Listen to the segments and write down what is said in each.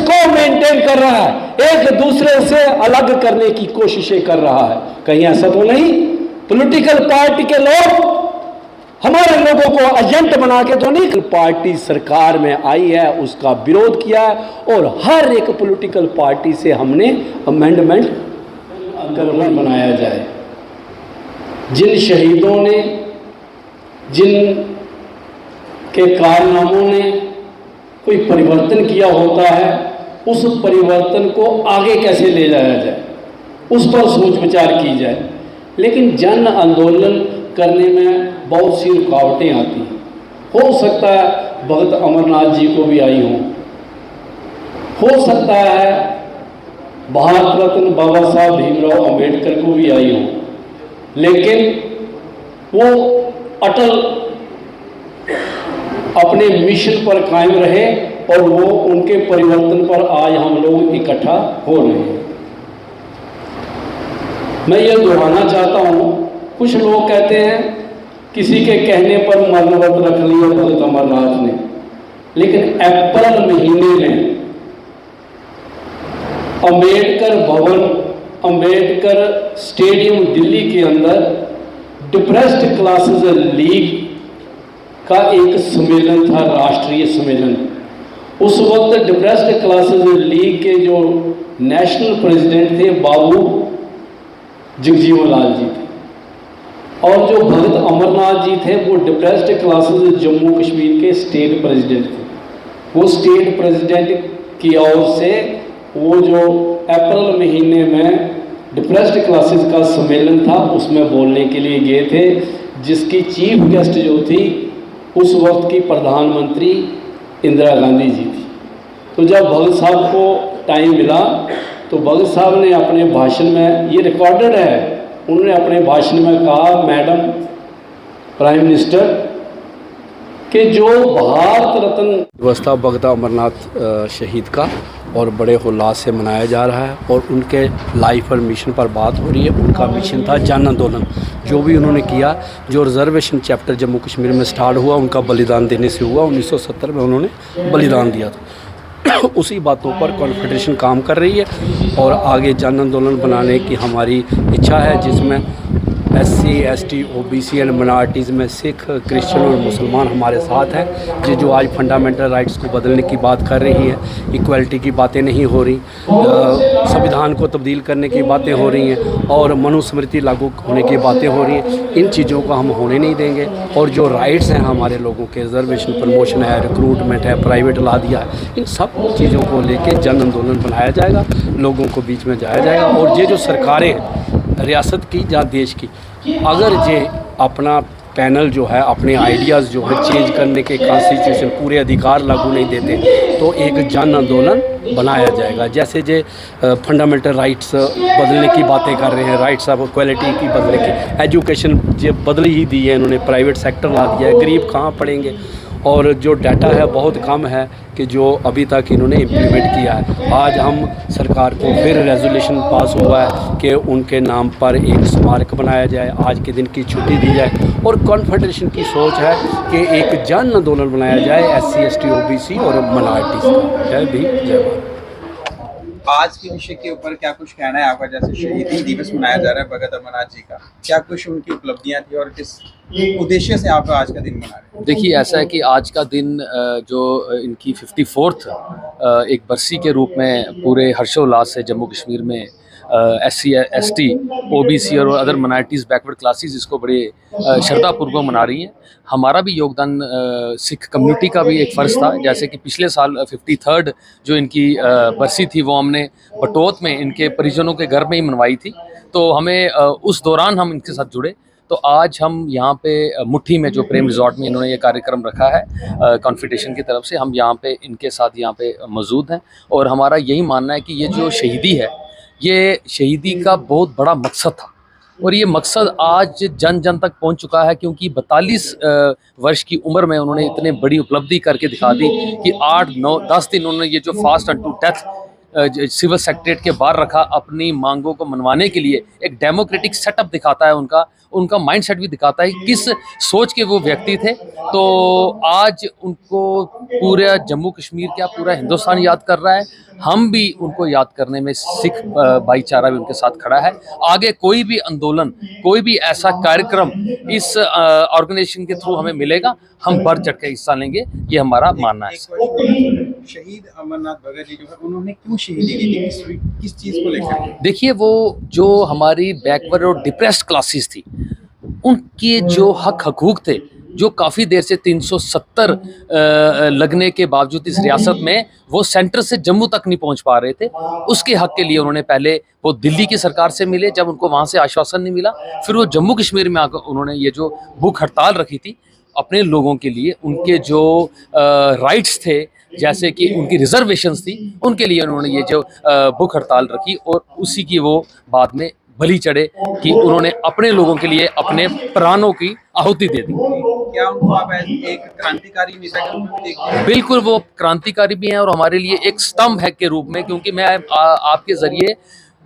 को मेंटेन कर रहा है, एक दूसरे से अलग करने की कोशिशें कर रहा है। कहीं ऐसा तो नहीं पॉलिटिकल पार्टी के लोग हमारे लोगों को एजेंट बना के तो नहीं? पार्टी सरकार में आई है, उसका विरोध किया है और हर एक पॉलिटिकल पार्टी से हमने अमेंडमेंट कानून बनाया जाए। जिन शहीदों ने, जिन के कारनामों ने कोई परिवर्तन किया होता है, उस परिवर्तन को आगे कैसे ले जाया जाए, उस पर सोच विचार की जाए। लेकिन जन आंदोलन करने में बहुत सी रुकावटें आती हैं। हो सकता है भगत अमरनाथ जी को भी आई हो सकता है भारत रत्न बाबा साहब भीमराव अंबेडकर को भी आई हो, लेकिन वो अटल अपने मिशन पर कायम रहे और वो उनके परिवर्तन पर आज हम लोग इकट्ठा हो रहे हैं। मैं ये दोहराना चाहता हूँ, कुछ लोग कहते हैं किसी के कहने पर मरण व्रत रख लिया भगत अमरनाथ ने, लेकिन अप्रैल महीने में अंबेडकर भवन, अंबेडकर स्टेडियम दिल्ली के अंदर डिप्रेस्ड क्लासेस लीग का एक सम्मेलन था, राष्ट्रीय सम्मेलन। उस वक्त डिप्रेस्ड क्लासेस लीग के जो नेशनल प्रेसिडेंट थे बाबू जगजीवन लाल जी थे, और जो भगत अमरनाथ जी थे वो डिप्रेस्ड क्लासेस जम्मू कश्मीर के स्टेट प्रेसिडेंट थे। वो स्टेट प्रेसिडेंट की ओर से वो जो अप्रैल महीने में डिप्रेस्ड क्लासेस का सम्मेलन था उसमें बोलने के लिए गए थे, जिसकी चीफ गेस्ट जो थी उस वक्त की प्रधानमंत्री इंदिरा गांधी जी थी। तो जब भगत साहब को टाइम मिला तो भगत साहब ने अपने भाषण में, ये रिकॉर्डेड है, उन्होंने अपने भाषण में कहा, मैडम प्राइम मिनिस्टर, कि जो भारत रत्न दिवस था भगत अमरनाथ शहीद का और बड़े उल्लास से मनाया जा रहा है और उनके लाइफ और मिशन पर बात हो रही है। उनका मिशन था जन आंदोलन, जो भी उन्होंने किया, जो रिजर्वेशन चैप्टर जम्मू कश्मीर में स्टार्ट हुआ उनका बलिदान देने से हुआ। 1970 में उन्होंने बलिदान दिया था। उसी बातों पर कॉन्फेडरेशन काम कर रही है और आगे जन आंदोलन बनाने की हमारी इच्छा है, जिसमें SC, ST, OBC and minorities में सिख, क्रिश्चियन और मुसलमान हमारे साथ हैं। जो आज फंडामेंटल राइट्स को बदलने की बात कर रही है, इक्वलिटी की बातें नहीं हो रही, संविधान को तब्दील करने की बातें हो रही हैं और मनुस्मृति लागू होने की बातें हो रही हैं। इन चीज़ों को हम होने नहीं देंगे और जो राइट्स हैं हमारे लोगों के, रिजर्वेशन, प्रमोशन है, रिक्रूटमेंट है, प्राइवेट ला दिया है, इन सब चीज़ों को लेके जन आंदोलन बनाया जाएगा, लोगों को बीच में जाया जाएगा। और ये जो सरकारें रियासत की या देश की, अगर ये अपना पैनल जो है अपने आइडियाज़ जो है चेंज करने के, कॉन्स्टिट्यूशन पूरे अधिकार लागू नहीं देते, तो एक जन आंदोलन बनाया जाएगा। जैसे जे फंडामेंटल राइट्स बदलने की बातें कर रहे हैं, राइट्स ऑफ इक्वलिटी की बदलने की, एजुकेशन जो बदल ही दी है इन्होंने, प्राइवेट सेक्टर ला दिया है, गरीब कहाँ पढ़ेंगे। और जो डाटा है बहुत कम है कि जो अभी तक इन्होंने इम्प्लीमेंट किया है। आज हम सरकार को फिर रेजोल्यूशन पास हुआ है कि उनके नाम पर एक स्मारक बनाया जाए, आज के दिन की छुट्टी दी जाए और कॉन्फेडरेशन की सोच है कि एक जन आंदोलन बनाया जाए SC, ST, OBC और माइनॉरिटीज़ का। जय भीम, जय भारत। आज के विषय के ऊपर क्या कुछ कहना है आपका? जैसे शहीदी दिवस मनाया जा रहा है भगत अमरनाथ जी का, क्या कुछ उनकी उपलब्धियां थी और किस उद्देश्य से आप आज का दिन मना रहे हैं? देखिए, ऐसा है कि आज का दिन जो इनकी 54th एक बरसी के रूप में पूरे हर्षोल्लास से जम्मू कश्मीर में SC, ST, OBC और अदर माइनॉरिटीज़, बैकवर्ड क्लासेस इसको बड़े श्रद्धापूर्वक मना रही हैं। हमारा भी योगदान सिख कम्युनिटी का भी एक फ़र्ज़ था। जैसे कि पिछले साल 53rd जो इनकी बरसी थी वो हमने बटोत में इनके परिजनों के घर में ही मनवाई थी, तो हमें उस दौरान हम इनके साथ जुड़े। तो आज हम यहाँ पे मुट्ठी में जो प्रेम रिजॉर्ट में इन्होंने ये कार्यक्रम रखा है कॉन्फेडरेशन की तरफ से, हम यहाँ पे इनके साथ यहाँ पे मौजूद हैं और हमारा यही मानना है कि ये जो शहीदी है, ये शहीदी का बहुत बड़ा मकसद था और ये मकसद आज जन जन तक पहुंच चुका है, क्योंकि 42 वर्ष की उम्र में उन्होंने इतने बड़ी उपलब्धि करके दिखा दी कि 8, 9, 10 दिन उन्होंने ये जो fast unto death civil secretariat के बाहर रखा अपनी मांगों को मनवाने के लिए। एक डेमोक्रेटिक सेटअप दिखाता है उनका माइंडसेट भी दिखाता है किस सोच के वो व्यक्ति थे। तो आज उनको पूरा जम्मू कश्मीर क्या पूरा हिंदुस्तान याद कर रहा है। हम भी उनको याद करने में सिख भाईचारा भी उनके साथ खड़ा है। आगे कोई भी आंदोलन, कोई भी ऐसा कार्यक्रम इस ऑर्गेनाइजेशन के थ्रू हमें मिलेगा, हम बढ़ चढ़ के हिस्सा लेंगे, ये हमारा मानना है। शहीद अमरनाथ भगत जी जो है उन्होंने क्यों शहीदी दी थी, किस चीज को लेकर? देखिए, वो जो हमारी बैकवर्ड और डिप्रेस्ड क्लासेस थी, उनके जो हक हकूक थे, जो काफ़ी देर से 370 लगने के बावजूद इस रियासत में वो सेंटर से जम्मू तक नहीं पहुंच पा रहे थे, उसके हक के लिए उन्होंने पहले वो दिल्ली की सरकार से मिले, जब उनको वहाँ से आश्वासन नहीं मिला, फिर वो जम्मू कश्मीर में आकर उन्होंने ये जो भूख हड़ताल रखी थी अपने लोगों के लिए, उनके जो राइट्स थे, जैसे कि उनकी रिजर्वेशंस थी, उनके लिए उन्होंने ये जो भूख हड़ताल रखी, और उसी की वो बाद में बलि चढ़े कि उन्होंने अपने लोगों के लिए अपने प्राणों की आहुति दे दी। क्या उनको आप एक क्रांतिकारी नेता के रूप में भी देखते हैं? बिल्कुल, वो क्रांतिकारी भी हैं और हमारे लिए एक स्तंभ है के रूप में, क्योंकि मैं आपके जरिए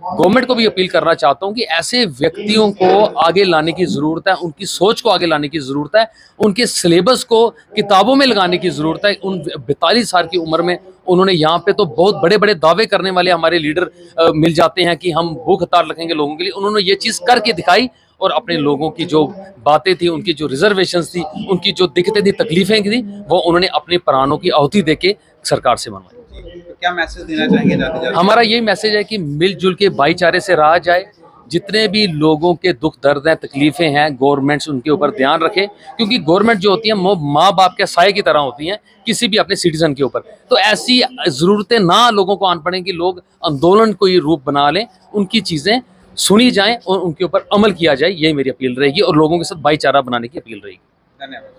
गवर्नमेंट को भी अपील करना चाहता हूं कि ऐसे व्यक्तियों को आगे लाने की ज़रूरत है, उनकी सोच को आगे लाने की ज़रूरत है, उनके सिलेबस को किताबों में लगाने की ज़रूरत है। उन 42 साल की उम्र में उन्होंने यहाँ पे तो बहुत बड़े बड़े दावे करने वाले हमारे लीडर मिल जाते हैं कि हम भूख हड़ताल रखेंगे लोगों के लिए, उन्होंने ये चीज़ करके दिखाई और अपने लोगों की जो बातें थी, उनकी जो रिजर्वेशंस थी, उनकी जो दिक्कतें थी, तकलीफें थी, वो उन्होंने अपने प्राणों की आहुति देके सरकार से मनवाई। तो क्या मैसेज देना चाहेंगे जाते जाते? हमारा यही मैसेज है कि मिलजुल के भाईचारे से रहा जाए, जितने भी लोगों के दुख दर्द हैं, तकलीफें हैं, गवर्नमेंट्स उनके ऊपर ध्यान रखे, क्योंकि गवर्नमेंट जो होती है वो माँ बाप के साये की तरह होती हैं किसी भी अपने सिटीजन के ऊपर। तो ऐसी ज़रूरतें ना लोगों को आन पड़ें कि लोग आंदोलन को ये रूप बना लें, उनकी चीज़ें सुनी जाएं और उनके ऊपर अमल किया जाए, यही मेरी अपील रहेगी और लोगों के साथ भाईचारा बनाने की अपील रहेगी। धन्यवाद।